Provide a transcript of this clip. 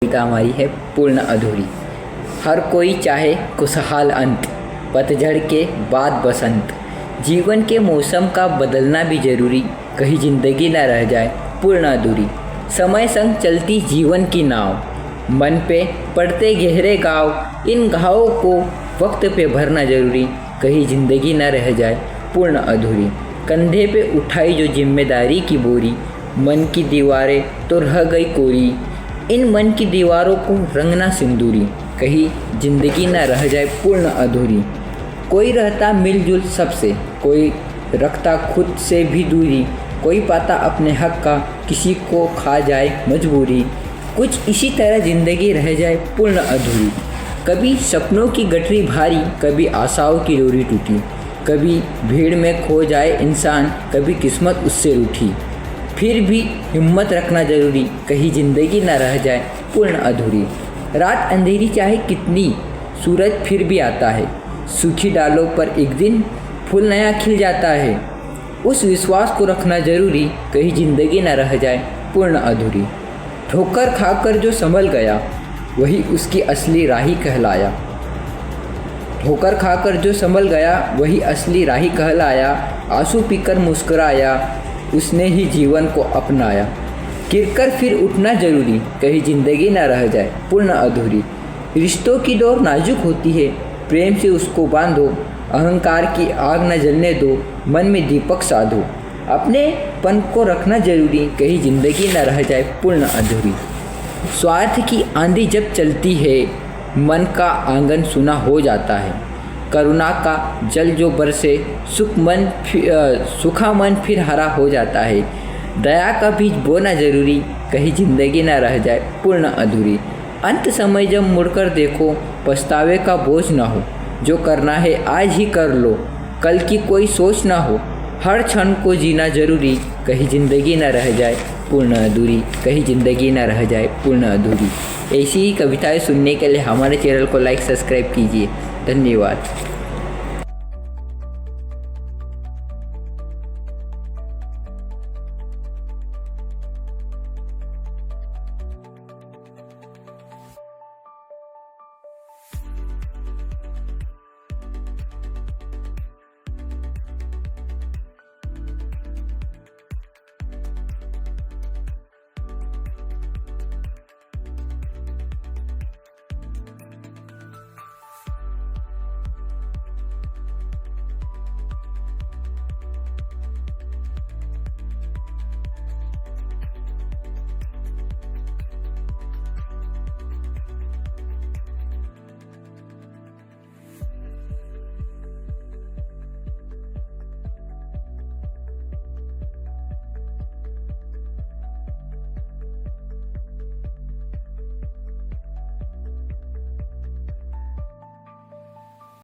कविता हमारी है पूर्ण अधूरी। हर कोई चाहे खुशहाल अंत, पतझड़ के बाद बसंत। जीवन के मौसम का बदलना भी ज़रूरी, कहीं ज़िंदगी न रह जाए पूर्ण अधूरी। समय संग चलती जीवन की नाव, मन पे पड़ते गहरे घाव। इन घावों को वक्त पे भरना ज़रूरी, कहीं ज़िंदगी न रह जाए पूर्ण अधूरी। कंधे पे उठाई जो जिम्मेदारी की बोरी, मन की दीवारें तो रह गई कोरी। इन मन की दीवारों को रंगना सिंदूरी, कहीं ज़िंदगी न रह जाए पूर्ण अधूरी। कोई रहता मिलजुल सबसे, कोई रखता खुद से भी दूरी। कोई पाता अपने हक का, किसी को खा जाए मजबूरी। कुछ इसी तरह ज़िंदगी रह जाए पूर्ण अधूरी। कभी सपनों की गठरी भारी, कभी आशाओं की डोरी टूटी। कभी भीड़ में खो जाए इंसान, कभी किस्मत उससे रूठी। फिर भी हिम्मत रखना ज़रूरी, कहीं ज़िंदगी न रह जाए पूर्ण अधूरी। रात अंधेरी चाहे कितनी, सूरज फिर भी आता है। सूखी डालों पर एक दिन फूल नया खिल जाता है। उस विश्वास को रखना ज़रूरी, कहीं ज़िंदगी न रह जाए पूर्ण अधूरी। ठोकर खाकर जो संभल गया, वही उसकी असली राही कहलाया। ठोकर खाकर जो संभल गया, वही असली राही कहलाया। आंसू पीकर मुस्कुराया, उसने ही जीवन को अपनाया। गिरकर फिर उठना ज़रूरी, कहीं ज़िंदगी न रह जाए पूर्ण अधूरी। रिश्तों की डोर नाजुक होती है, प्रेम से उसको बांधो। अहंकार की आग न जलने दो, मन में दीपक साधो। अपने पन को रखना ज़रूरी, कहीं ज़िंदगी न रह जाए पूर्ण अधूरी। स्वार्थ की आंधी जब चलती है, मन का आंगन सुना हो जाता है। करुणा का जल जो बरसे, सूखा मन फिर हरा हो जाता है। दया का बीज बोना ज़रूरी, कहीं ज़िंदगी न रह जाए पूर्ण अधूरी। अंत समय जब मुड़कर देखो, पछतावे का बोझ ना हो। जो करना है आज ही कर लो, कल की कोई सोच ना हो। हर क्षण को जीना ज़रूरी, कहीं ज़िंदगी न रह जाए पूर्ण अधूरी, कहीं ज़िंदगी न रह जाए पूर्ण अधूरी। ऐसी ही कविताएं सुनने के लिए हमारे चैनल को लाइक सब्सक्राइब कीजिए। धन्यवाद।